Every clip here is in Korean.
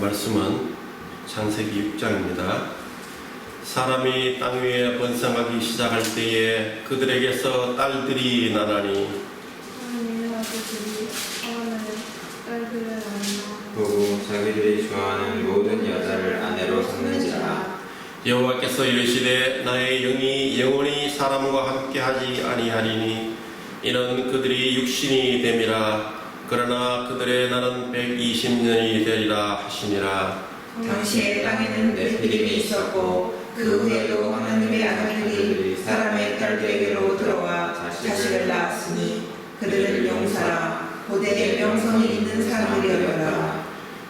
말씀은 창세기 6장입니다. 사람이 땅 위에 번성하기 시작할 때에 그들에게서 딸들이 나나니 하나님의 아들들이 하나님의 딸들을 낳나 보고 자기들이 좋아하는 모든 여자를 아내로 삼는지라. 여호와께서 이르시되 나의 영이 영원히 사람과 함께하지 아니하리니 이는 그들이 육신이 됨이라. 그러나 그들의 날은 120년이 되리라 하시니라. 당시에 땅에는 네피림이 있었고 그 후에도 하나님의 아들들이 사람의 딸들에게로 들어와 자식을 낳았으니 그들은 용사라 고대의 명성이 있는 사람들이었더라.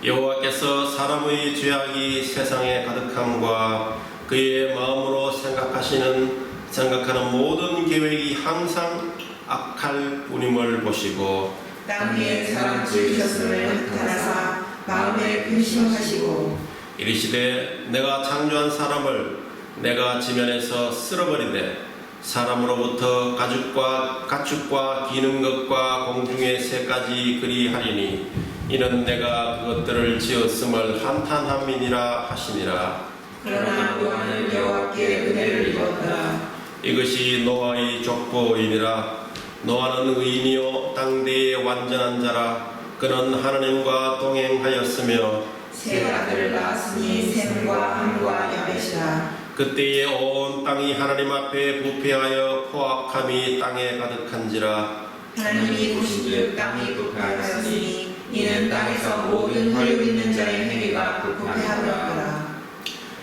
여호와께서 사람의 죄악이 세상에 가득함과 그의 마음으로 생각하는 모든 계획이 항상 악할 뿐임을 보시고 땅 위에 사람 지으셨음을 한탄하사 마음에 근심하시고 이르시되 내가 창조한 사람을 내가 지면에서 쓸어버리되 사람으로부터 가축과 기는 것과 공중의 새까지 그리하리니 이는 내가 그것들을 지었음을 한탄함이니라 하시니라. 그러나 노아는 여호와께 은혜를 입었더라. 이것이 노아의 족보이니라. 노아는 의인이요 땅대의 완전한 자라. 그는 하나님과 동행하였으며 세 아들을 낳았으니 셈과 함과 야벳이라. 그때에 온 땅이 하나님 앞에 부패하여 포악함이 땅에 가득한지라. 하나님이 보신즉 땅이 부패하였으니 이는 땅에서 모든 혈육 있는 자의 행위가 부패하였더라.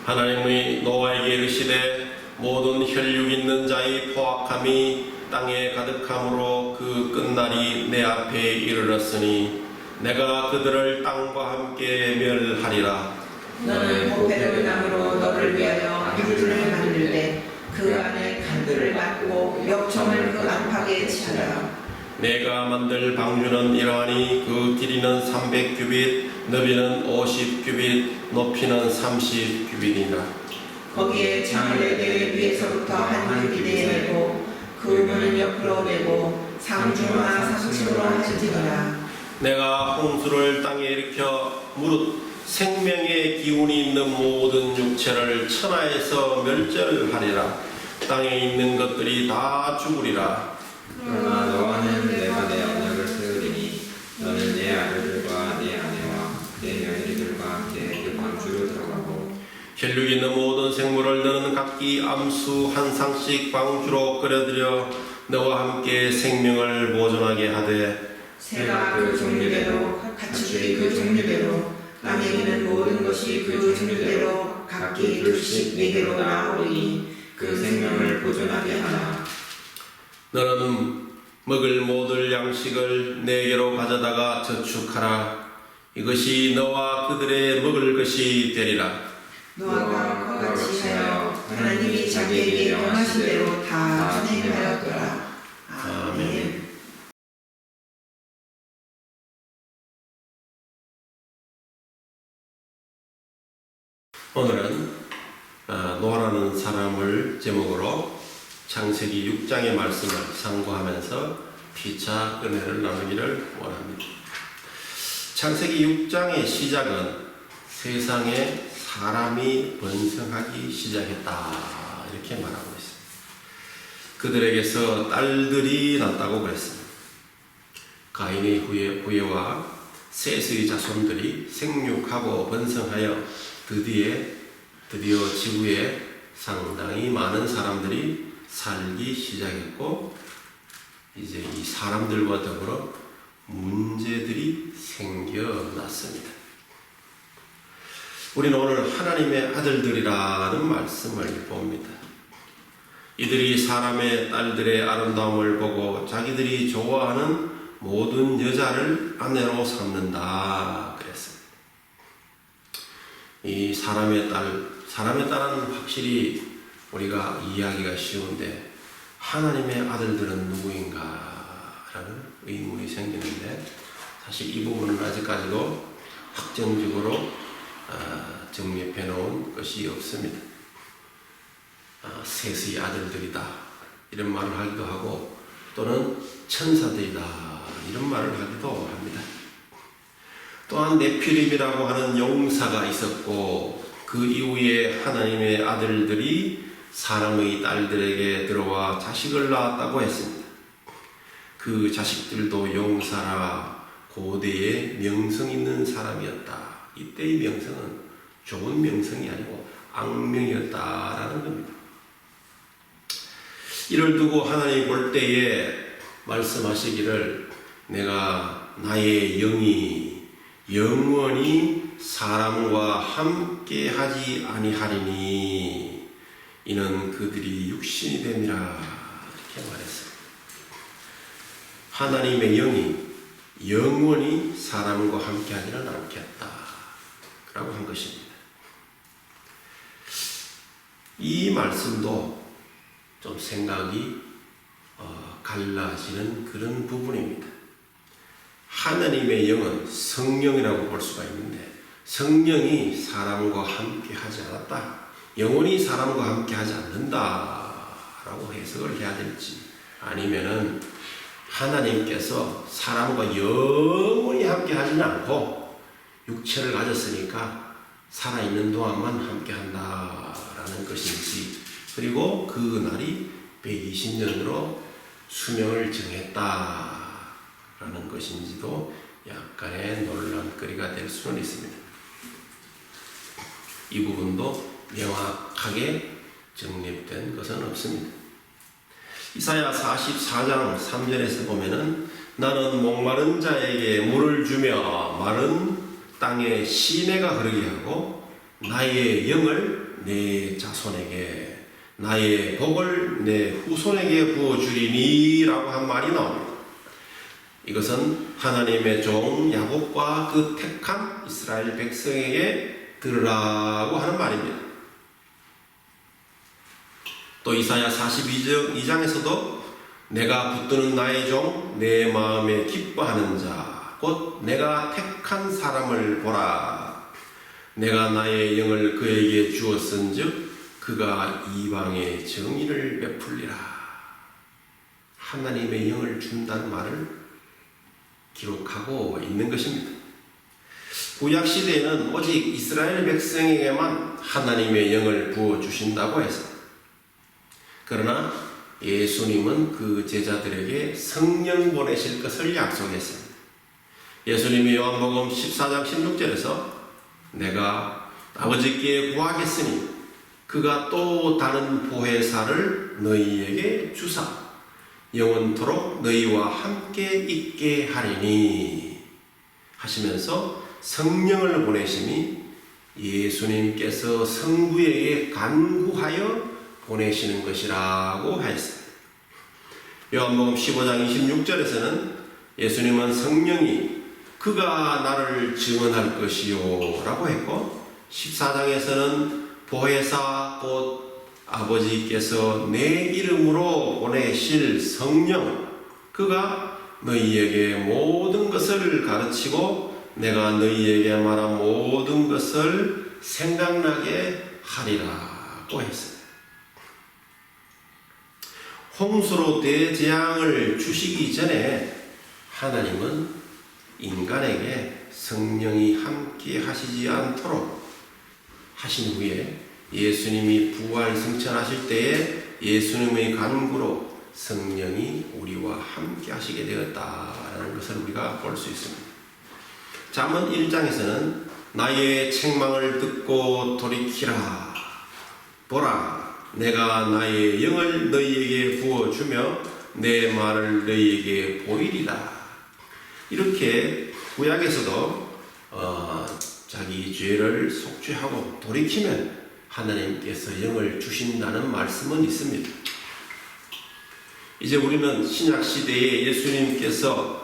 하나님이 노아에게 이르시되 모든 혈육 있는 자의 포악함이 땅에 가득함으로 그 끝날이 내 앞에 이르렀으니 내가 그들을 땅과 함께 멸하리라. 너는 보배를 나무로 너를 위하여 유주를 만들되 그 안에 칸들을 막고 역청을 그 안팎에 치라. 내가 만들 방주는 이러하니 그 길이는 300규빗, 너비는 50규빗, 높이는 30규빗이라. 거기에 창을 내게 위에서부터 한 규빗에 내고 그 문은 옆으로 내고 상중하 상층으로 하시리라. 내가 홍수를 땅에 일으켜 무릇 생명의 기운이 있는 모든 육체를 천하에서 멸절하리라. 땅에 있는 것들이 다 죽으리라. 그러나 너와는 내가 내 언약을 세우리니 너는 내 아들들과 내 아내와 내 며느리들과 함께 그 방주로 들어가고 혈육 있는 모든 생물을 너는 각기 암수 한 상씩 방주로 끌어들여 너와 함께 생명을 보존하게 하되 새가 그 종류대로 가축이 그 종류대로 땅에 있는 모든 것이 그 종류대로 각기 둘씩 네개로 나오리니 그 생명을 보존하게 하라. 너는 먹을 모든 양식을 네개로 가져다가 저축하라. 이것이 너와 그들의 먹을 것이 되리라. 노아가 그와 같이 하여 하나님이 자기에게 명하신 대로 다 진행하였더라. 아멘. 오늘은 노아라는 사람을 제목으로 창세기 6장의 말씀을 상고하면서 피차 은혜를 나누기를 원합니다. 창세기 6장의 시작은 세상에 사람이 번성하기 시작했다 이렇게 말하고 있습니다. 그들에게서 딸들이 났다고 그랬습니다. 가인의 후예와 셋의 자손들이 생육하고 번성하여 드디어 지구에 상당히 많은 사람들이 살기 시작했고 이제 이 사람들과 더불어 문제들이 생겨났습니다. 우리는 오늘 하나님의 아들들이라는 말씀을 봅니다. 이들이 사람의 딸들의 아름다움을 보고 자기들이 좋아하는 모든 여자를 아내로 삼는다 그랬습니다. 이 사람의 딸은 확실히 우리가 이해하기가 쉬운데 하나님의 아들들은 누구인가 라는 의문이 생기는데 사실 이 부분은 아직까지도 확정적으로 정립해 놓은 것이 없습니다. 셋의 아들들이다 이런 말을 하기도 하고 또는 천사들이다 이런 말을 하기도 합니다. 또한 네피림이라고 하는 용사가 있었고 그 이후에 하나님의 아들들이 사람의 딸들에게 들어와 자식을 낳았다고 했습니다. 그 자식들도 용사라 고대의 명성 있는 사람이었다. 이때의 명성은 좋은 명성이 아니고 악명이었다라는 겁니다. 이를 두고 하나님이 볼 때에 말씀하시기를 내가 나의 영이 영원히 사람과 함께 하지 아니하리니 이는 그들이 육신이 됨이라 이렇게 말했어요. 하나님의 영이 영원히 사람과 함께 하지는 않겠다 라고 한 것입니다. 이 말씀도 좀 생각이 갈라지는 그런 부분입니다. 하나님의 영은 성령이라고 볼 수가 있는데 성령이 사람과 함께 하지 않았다. 영원히 사람과 함께 하지 않는다라고 해석을 해야 될지 아니면은 하나님께서 사람과 영원히 함께 하지는 않고 육체를 가졌으니까 살아있는 동안만 함께 한다라는 것인지 그리고 그 날이 120년으로 수명을 정했다라는 것인지도 약간의 논란거리가 될 수는 있습니다. 이 부분도 명확하게 정립된 것은 없습니다. 이사야 44장 3절에서 보면은 나는 목마른 자에게 물을 주며 마른 땅에 시내가 흐르게 하고 나의 영을 내 자손에게 나의 복을 내 후손에게 부어주리니 라고 한 말이 나옵니다. 이것은 하나님의 종 야곱과 그 택한 이스라엘 백성에게 들으라고 하는 말입니다. 또 이사야 42장에서도 내가 붙드는 나의 종 내 마음에 기뻐하는 자 곧 내가 택한 사람을 보라. 내가 나의 영을 그에게 주었은즉 그가 이방의 정의를 베풀리라. 하나님의 영을 준다는 말을 기록하고 있는 것입니다. 구약 시대에는 오직 이스라엘 백성에게만 하나님의 영을 부어 주신다고 해서 그러나 예수님은 그 제자들에게 성령 보내실 것을 약속했습니다. 예수님이 요한복음 14장 16절에서 내가 아버지께 구하겠으니 그가 또 다른 보혜사를 너희에게 주사 영원토록 너희와 함께 있게 하리니 하시면서 성령을 보내심이 예수님께서 성부에게 간구하여 보내시는 것이라고 하였습니다. 요한복음 15장 26절에서는 예수님은 성령이 그가 나를 증언할 것이요 라고 했고 14장에서는 보혜사 곧 아버지께서 내 이름으로 보내실 성령 그가 너희에게 모든 것을 가르치고 내가 너희에게 말한 모든 것을 생각나게 하리라고 했습니다. 홍수로 대재앙을 주시기 전에 하나님은 인간에게 성령이 함께 하시지 않도록 하신 후에 예수님이 부활 승천하실 때에 예수님의 간구로 성령이 우리와 함께 하시게 되었다라는 것을 우리가 볼 수 있습니다. 잠언 1장에서는 나의 책망을 듣고 돌이키라. 보라, 내가 나의 영을 너희에게 부어주며 내 말을 너희에게 보이리라. 이렇게 구약에서도 자기 죄를 속죄하고 돌이키면 하나님께서 영을 주신다는 말씀은 있습니다. 이제 우리는 신약시대에 예수님께서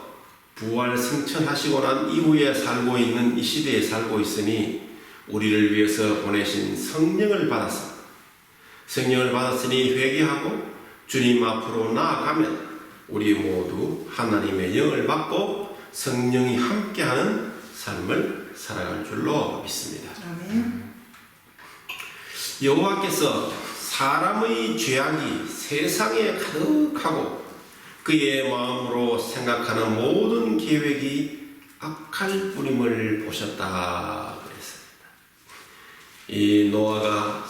부활 승천하시고 난 이후에 살고 있는 이 시대에 살고 있으니 우리를 위해서 보내신 성령을 받았습니다. 성령을 받았으니 회개하고 주님 앞으로 나아가면 우리 모두 하나님의 영을 받고 성령이 함께하는 삶을 살아갈 줄로 믿습니다. 아멘. 여호와께서 사람의 죄악이 세상에 가득하고 그의 마음으로 생각하는 모든 계획이 악할 뿌림을 보셨다 그랬습니다. 이 노아가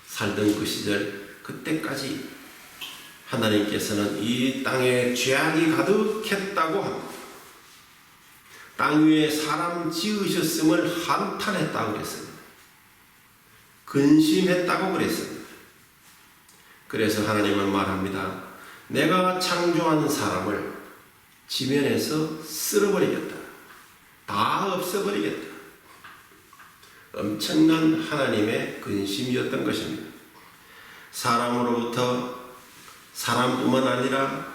살던 그 시절 그때까지 하나님께서는 이 땅에 죄악이 가득했다고 합니다. 땅 위에 사람 지으셨음을 한탄했다고 그랬습니다. 근심했다고 그랬습니다. 그래서 하나님은 말합니다. 내가 창조한 사람을 지면에서 쓸어버리겠다. 다 없애버리겠다. 엄청난 하나님의 근심이었던 것입니다. 사람뿐만 아니라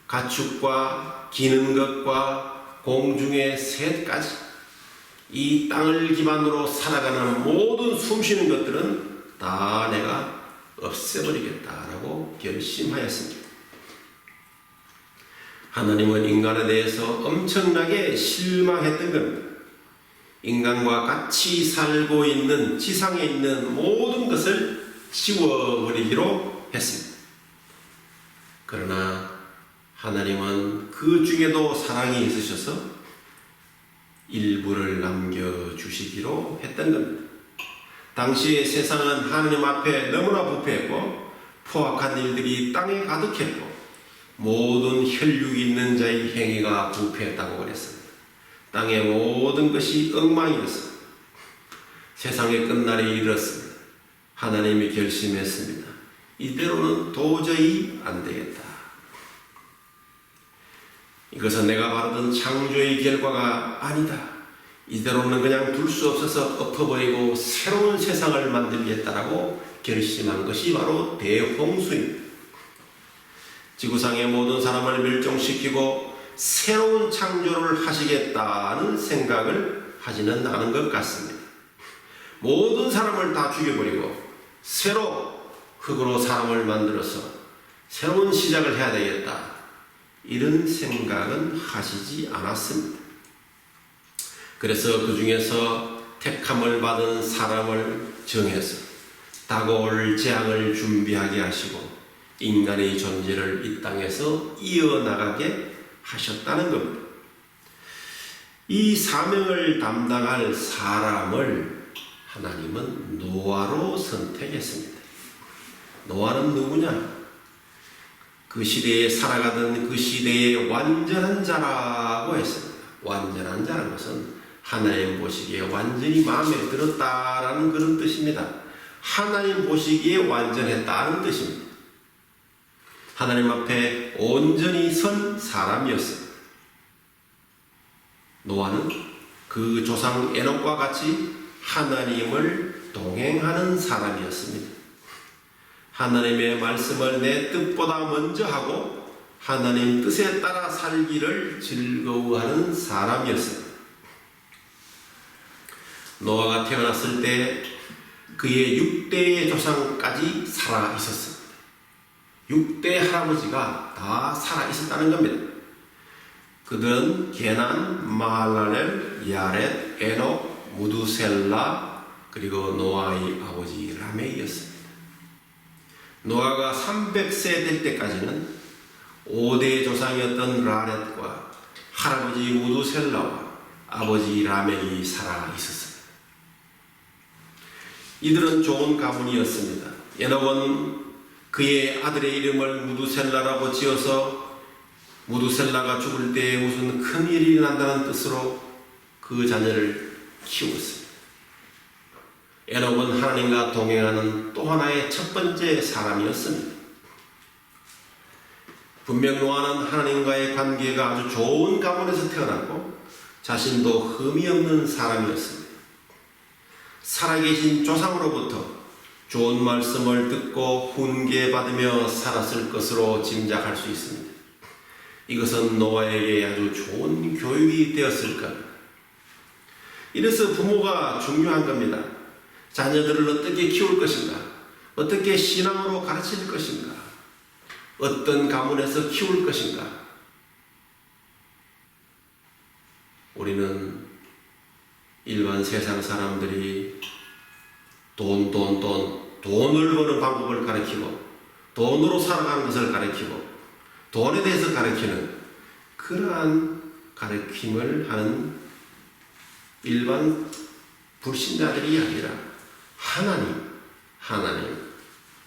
가축과 기는 것과 공중의 새까지 이 땅을 기반으로 살아가는 모든 숨쉬는 것들은 다 내가 없애버리겠다라고 결심하였습니다. 하나님은 인간에 대해서 엄청나게 실망했던 겁니다. 인간과 같이 살고 있는 지상에 있는 모든 것을 지워버리기로 했습니다. 그러나 하나님은 그 중에도 사랑이 있으셔서 일부를 남겨주시기로 했던 겁니다. 당시의 세상은 하나님 앞에 너무나 부패했고 포악한 일들이 땅에 가득했고 모든 혈육이 있는 자의 행위가 부패했다고 그랬습니다. 땅의 모든 것이 엉망이었습니다. 세상의 끝날이 이르렀습니다. 하나님이 결심했습니다. 이대로는 도저히 안 되겠다. 이것은 내가 바라던 창조의 결과가 아니다. 이대로는 그냥 둘 수 없어서 엎어버리고 새로운 세상을 만들겠다라고 결심한 것이 바로 대홍수입니다. 지구상의 모든 사람을 멸종시키고 새로운 창조를 하시겠다는 생각을 하지는 않은 것 같습니다. 모든 사람을 다 죽여버리고 새로 흙으로 사람을 만들어서 새로운 시작을 해야 되겠다. 이런 생각은 하시지 않았습니다. 그래서 그 중에서 택함을 받은 사람을 정해서 다가올 재앙을 준비하게 하시고 인간의 존재를 이 땅에서 이어나가게 하셨다는 겁니다. 이 사명을 담당할 사람을 하나님은 노아로 선택했습니다. 노아는 누구냐? 그 시대에 살아가던 그 시대의 완전한 자라고 했습니다. 완전한 자라는 것은 하나님 보시기에 완전히 마음에 들었다라는 그런 뜻입니다. 하나님 보시기에 완전했다는 뜻입니다. 하나님 앞에 온전히 선 사람이었습니다. 노아는 그 조상 에녹과 같이 하나님을 동행하는 사람이었습니다. 하나님의 말씀을 내 뜻보다 먼저 하고 하나님 뜻에 따라 살기를 즐거워하는 사람이었습니다. 노아가 태어났을 때 그의 6대의 조상까지 살아 있었습니다. 6대 할아버지가 다 살아 있었다는 겁니다. 그들은 게난, 마할랄엘, 야렛, 에녹, 무두셀라 그리고 노아의 아버지 라멕이었습니다. 노아가 300세 될 때까지는 5대 조상이었던 라렛과 할아버지 무두셀라와 아버지 라멕이 살아 있었습니다. 이들은 좋은 가문이었습니다. 에녹은 그의 아들의 이름을 무두셀라라고 지어서 무두셀라가 죽을 때 무슨 큰 일이 일어난다는 뜻으로 그 자녀를 키웠습니다. 에녹은 하나님과 동행하는 또 하나의 첫 번째 사람이었습니다. 분명 노아는 하나님과의 관계가 아주 좋은 가문에서 태어났고 자신도 흠이 없는 사람이었습니다. 살아계신 조상으로부터 좋은 말씀을 듣고 훈계받으며 살았을 것으로 짐작할 수 있습니다. 이것은 노아에게 아주 좋은 교육이 되었을 겁니다. 이래서 부모가 중요한 겁니다. 자녀들을 어떻게 키울 것인가? 어떻게 신앙으로 가르칠 것인가? 어떤 가문에서 키울 것인가? 우리는 일반 세상 사람들이 돈을 버는 방법을 가르치고 돈으로 살아가는 것을 가르치고 돈에 대해서 가르치는 그러한 가르침을 하는 일반 불신자들이 아니라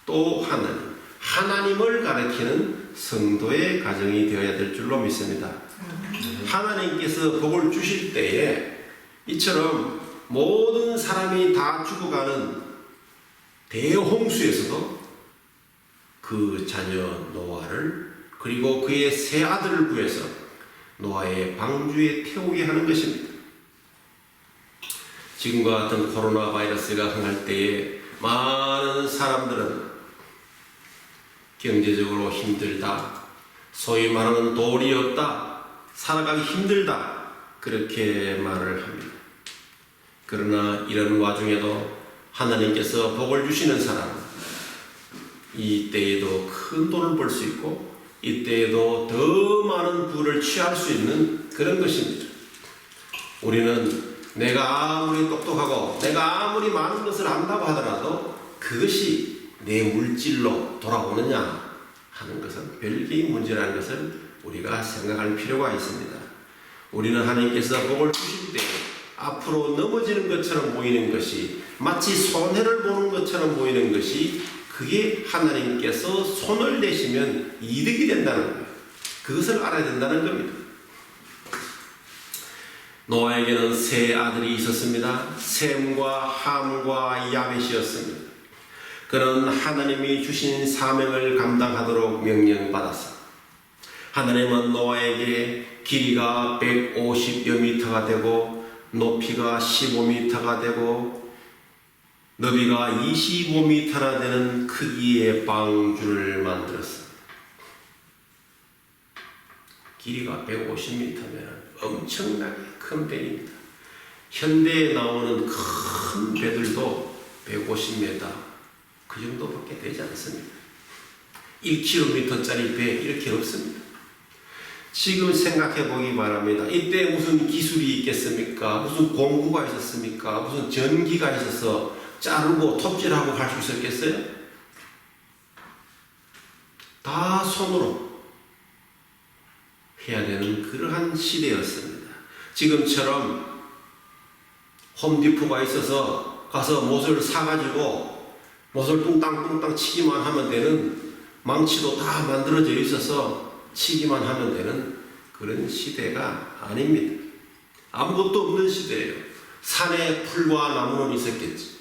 또 하나님을 가리키는 성도의 가정이 되어야 될 줄로 믿습니다. 하나님께서 복을 주실 때에 이처럼 모든 사람이 다 죽어가는 대홍수에서도 그 자녀 노아를 그리고 그의 세 아들을 구해서 노아의 방주에 태우게 하는 것입니다. 지금과 같은 코로나 바이러스가 흥할 때에 많은 사람들은 경제적으로 힘들다, 소위 말하는 돈이 없다, 살아가기 힘들다, 그렇게 말을 합니다. 그러나 이런 와중에도 하나님께서 복을 주시는 사람은 이때에도 큰 돈을 벌 수 있고 이때에도 더 많은 부를 취할 수 있는 그런 것입니다. 우리는 내가 아무리 똑똑하고 내가 아무리 많은 것을 안다고 하더라도 그것이 내 물질로 돌아오느냐 하는 것은 별개의 문제라는 것을 우리가 생각할 필요가 있습니다. 우리는 하나님께서 복을 주실 때 앞으로 넘어지는 것처럼 보이는 것이 마치 손해를 보는 것처럼 보이는 것이 그게 하나님께서 손을 내시면 이득이 된다는 거예요. 그것을 알아야 된다는 겁니다. 노아에게는 세 아들이 있었습니다. 셈과 함과 야벳이었습니다. 그는 하나님이 주신 사명을 감당하도록 명령받았습니다. 하나님은 노아에게 길이가 150여 미터가 되고 높이가 15미터가 되고 너비가 25미터나 되는 크기의 방주를 만들었습니다. 길이가 150m면 엄청나게 큰 배입니다. 현대에 나오는 큰 배들도 150m 그 정도밖에 되지 않습니다. 1km짜리 배 이렇게 없습니다. 지금 생각해 보기 바랍니다. 이때 무슨 기술이 있겠습니까? 무슨 공구가 있었습니까? 무슨 전기가 있어서 자르고 톱질하고 할 수 있었겠어요? 다 손으로 해야 되는 그러한 시대였습니다. 지금처럼 홈디포가 있어서 가서 못을 사가지고 못을 뚱땅뚱땅 치기만 하면 되는, 망치도 다 만들어져 있어서 치기만 하면 되는 그런 시대가 아닙니다. 아무것도 없는 시대예요. 산에 풀과 나무는 있었겠지.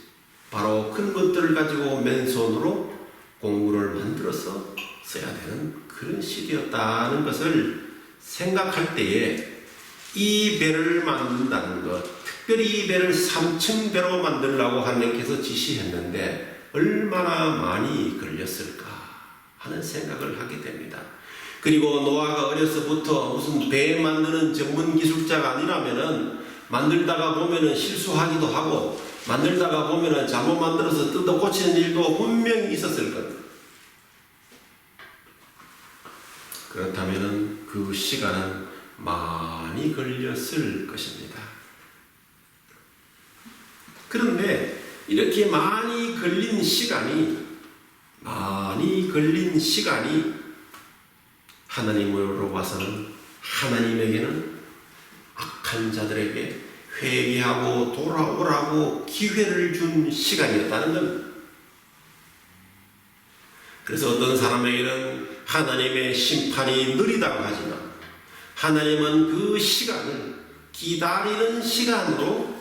바로 큰 것들을 가지고 맨손으로 공구를 만들어서 써야 되는 그런 시대였다는 것을 생각할 때에 이 배를 만든다는 것, 특별히 이 배를 3층 배로 만들라고 하나님께서 지시했는데 얼마나 많이 걸렸을까 하는 생각을 하게 됩니다. 그리고 노아가 어려서부터 무슨 배 만드는 전문 기술자가 아니라면은 만들다가 보면은 실수하기도 하고 만들다가 보면은 잘못 만들어서 뜯어 고치는 일도 분명히 있었을 겁니다. 그렇다면은 그 시간은 많이 걸렸을 것입니다. 그런데 이렇게 많이 걸린 시간이 하나님으로 봐서는, 하나님에게는 악한 자들에게 회개하고 돌아오라고 기회를 준 시간이었다는 겁니다. 그래서 어떤 사람에게는 하나님의 심판이 느리다고 하지만 하나님은 그 시간을 기다리는 시간으로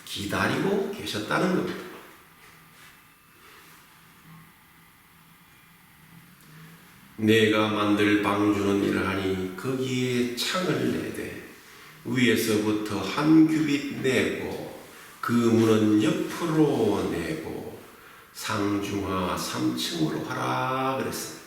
기다리고 계셨다는 겁니다. 내가 만들 방주는 이러하니 거기에 창을 내되 위에서부터 한 규빗 내고 그 문은 옆으로 내고 상중하 3층으로 하라 그랬습니다.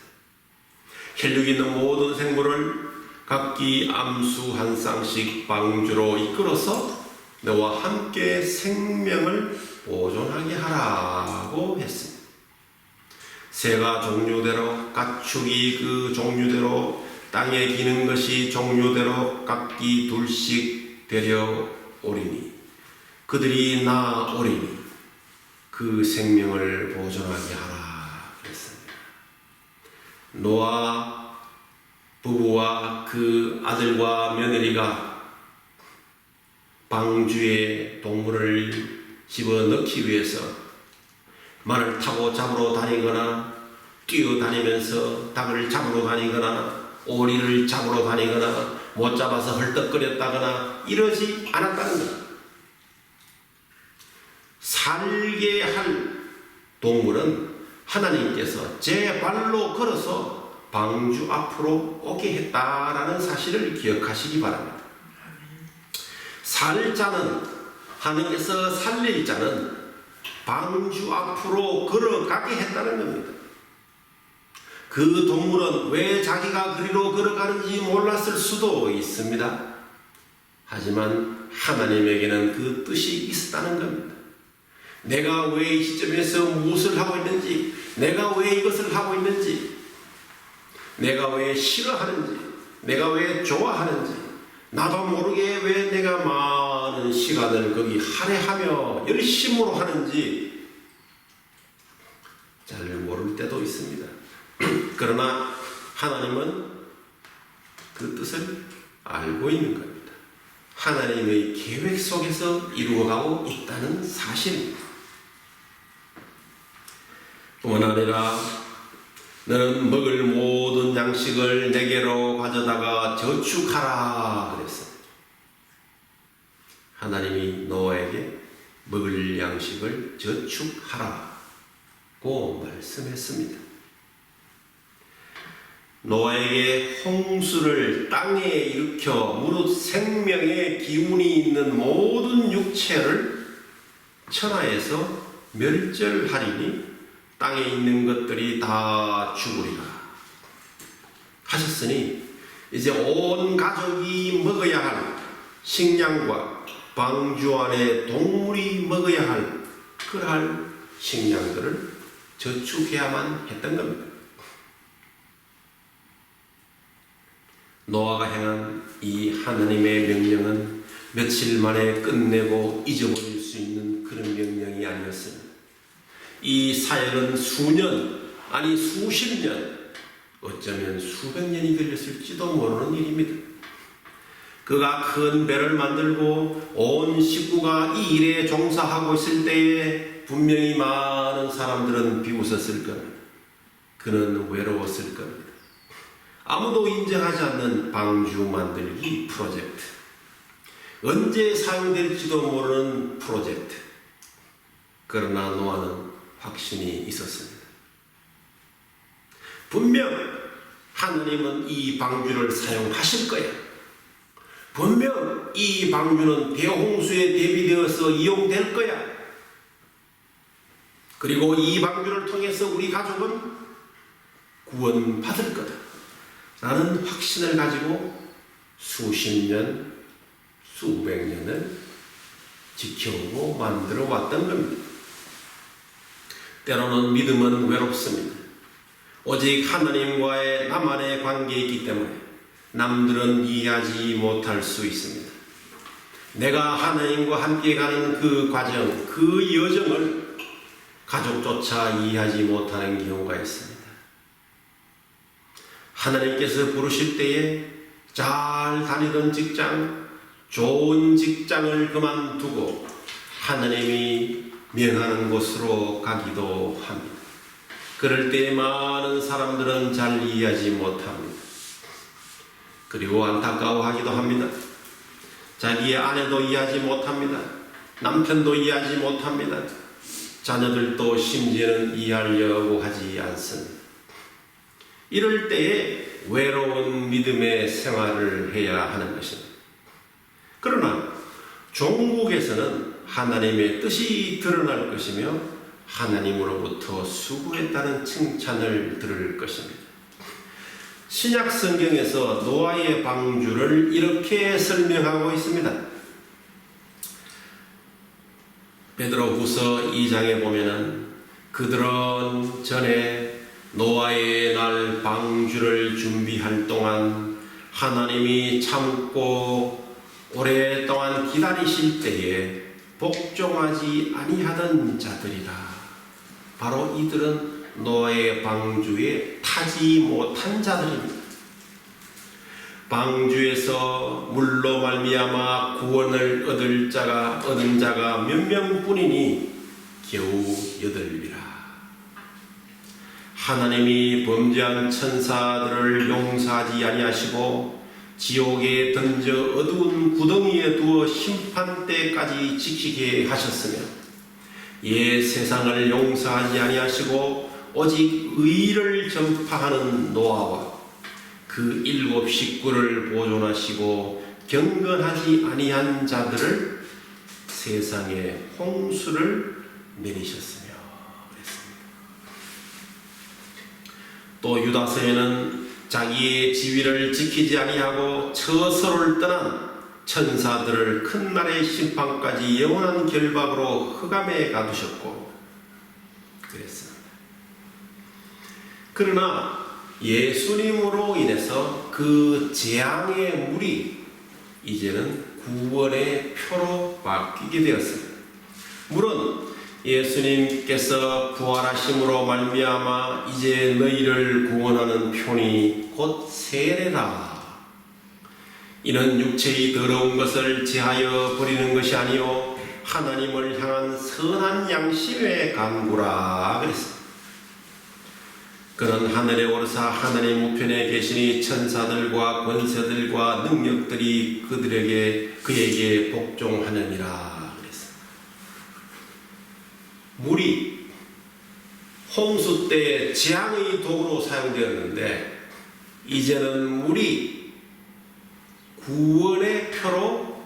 혈육 있는 모든 생물을 각기 암수 한 쌍씩 방주로 이끌어서 너와 함께 생명을 보존하게 하라고 했습니다. 새가 종류대로, 가축이 그 종류대로, 땅에 기는 것이 종류대로 각기 둘씩 데려오리니 그들이 나오리니 그 생명을 보존하게 하라 그랬습니다. 노아 부부와 그 아들과 며느리가 방주에 동물을 집어넣기 위해서 말을 타고 잡으러 다니거나 뛰어다니면서 닭을 잡으러 다니거나 오리를 잡으러 다니거나 못 잡아서 헐떡거렸다거나 이러지 않았다는 것. 살게 할 동물은 하나님께서 제 발로 걸어서 방주 앞으로 오게 했다라는 사실을 기억하시기 바랍니다. 살 자는, 하나님께서 살릴 자는 방주 앞으로 걸어가게 했다는 겁니다. 그 동물은 왜 자기가 그리로 걸어가는지 몰랐을 수도 있습니다. 하지만 하나님에게는 그 뜻이 있었다는 겁니다. 내가 왜 이 시점에서 무엇을 하고 있는지, 내가 왜 이것을 하고 있는지, 내가 왜 싫어하는지, 내가 왜 좋아하는지, 나도 모르게 왜 내가 많은 시간을 거기 할애하며 열심으로 하는지 잘 모를 때도 있습니다. 그러나 하나님은 그 뜻을 알고 있는 겁니다. 하나님의 계획 속에서 이루어가고 있다는 사실입니다. 뿐 아니라 너는 먹을 모든 양식을 내게로 가져다가 저축하라 그랬습니다. 하나님이 노아에게 먹을 양식을 저축하라고 말씀했습니다. 노아에게 홍수를 땅에 일으켜 무릇 생명의 기운이 있는 모든 육체를 천하에서 멸절하리니 땅에 있는 것들이 다 죽으리라 하셨으니 이제 온 가족이 먹어야 할 식량과 방주 안에 동물이 먹어야 할 그러할 식량들을 저축해야만 했던 겁니다. 노아가 행한 이 하나님의 명령은 며칠 만에 끝내고 잊어버릴 수 있는 그런 명령이 아니었습니다. 이 사역은 수년, 아니 수십 년, 어쩌면 수백 년이 걸렸을지도 모르는 일입니다. 그가 큰 배를 만들고 온 식구가 이 일에 종사하고 있을 때에 분명히 많은 사람들은 비웃었을 겁니다. 그는 외로웠을 겁니다. 아무도 인정하지 않는 방주 만들기 프로젝트, 언제 사용될지도 모르는 프로젝트. 그러나 노아는 확신이 있었습니다. 분명 하나님은 이 방주를 사용하실 거야. 분명 이 방주는 대홍수에 대비되어서 이용될 거야. 그리고 이 방주를 통해서 우리 가족은 구원받을 거다 라는 확신을 가지고 수십 년, 수백 년을 지켜오고 만들어 왔던 겁니다. 때로는 믿음은 외롭습니다. 오직 하나님과의 나만의 관계에 있기 때문에 남들은 이해하지 못할 수 있습니다. 내가 하나님과 함께 가는 그 과정, 그 여정을 가족조차 이해하지 못하는 경우가 있습니다. 하나님께서 부르실 때에 잘 다니던 직장, 좋은 직장을 그만두고 하나님이 명하는 곳으로 가기도 합니다. 그럴 때 많은 사람들은 잘 이해하지 못합니다. 그리고 안타까워하기도 합니다. 자기의 아내도 이해하지 못합니다. 남편도 이해하지 못합니다. 자녀들도 심지어는 이해하려고 하지 않습니다. 이럴 때에 외로운 믿음의 생활을 해야 하는 것입니다. 그러나 종국에서는 하나님의 뜻이 드러날 것이며 하나님으로부터 수고했다는 칭찬을 들을 것입니다. 신약 성경에서 노아의 방주를 이렇게 설명하고 있습니다. 베드로후서 2장에 보면은 그들은 전에 노아의 날 방주를 준비할 동안 하나님이 참고 오랫동안 기다리실 때에 복종하지 아니하던 자들이라. 바로 이들은 노아의 방주에 타지 못한 자들입니다. 방주에서 물로 말미암아 구원을 얻은 자가 몇 명뿐이니 겨우 8이라. 하나님이 범죄한 천사들을 용서하지 아니하시고 지옥에 던져 어두운 구덩이에 두어 심판 때까지 지키게 하셨으며 옛 세상을 용서하지 아니하시고 오직 의를 전파하는 노아와 그 7 식구를 보존하시고 경건하지 아니한 자들을 세상에 홍수를 내리셨으며 그랬습니다. 또 유다서에는 자기의 지위를 지키지 아니하고 처소를 떠난 천사들을 큰 날의 심판까지 영원한 결박으로 흑암에 가두셨고 그랬습니다. 그러나 예수님으로 인해서 그 재앙의 물이 이제는 구원의 표로 바뀌게 되었습니다. 물론 예수님께서 부활하심으로 말미암아 이제 너희를 구원하는 표니 곧 세례라. 이는 육체의 더러운 것을 제하여 버리는 것이 아니요 하나님을 향한 선한 양심의 간구라 그랬습니다. 그는 하늘에 오르사 하나님 우편에 계시니 천사들과 권세들과 능력들이 그에게 복종하느니라 그랬습니다. 물이 홍수 때 재앙의 도구로 사용되었는데 이제는 물이 구원의 표로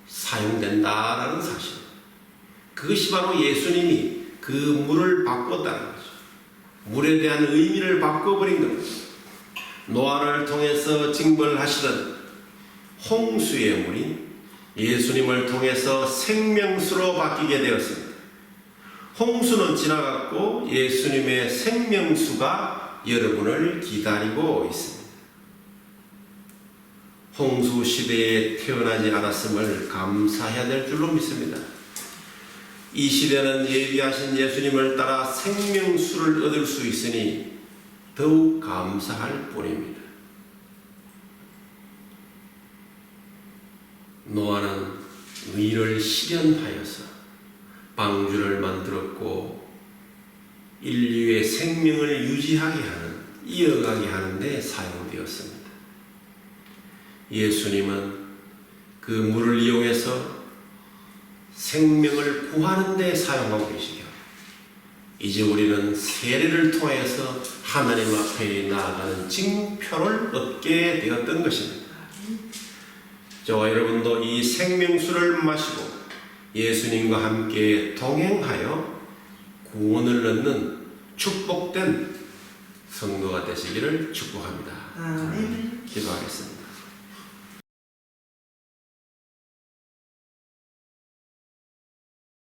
사용된다라는 사실. 그것이 바로 예수님이 그 물을 바꿨다는 거죠. 물에 대한 의미를 바꿔버린 겁니다. 노아를 통해서 징벌하시던 홍수의 물이 예수님을 통해서 생명수로 바뀌게 되었습니다. 홍수는 지나갔고 예수님의 생명수가 여러분을 기다리고 있습니다. 홍수 시대에 태어나지 않았음을 감사해야 될 줄로 믿습니다. 이 시대는 예비하신 예수님을 따라 생명수를 얻을 수 있으니 더욱 감사할 뿐입니다. 노아는 의를 실현하여서 방주를 만들었고 인류의 생명을 유지하게 하는, 이어가게 하는 데 사용되었습니다. 예수님은 그 물을 이용해서 생명을 구하는 데 사용하고 계시며 이제 우리는 세례를 통해서 하나님 앞에 나아가는 징표를 얻게 되었던 것입니다. 저와 여러분도 이 생명수를 마시고 예수님과 함께 동행하여 구원을 얻는 축복된 성도가 되시기를 축복합니다. 아멘. 기도하겠습니다.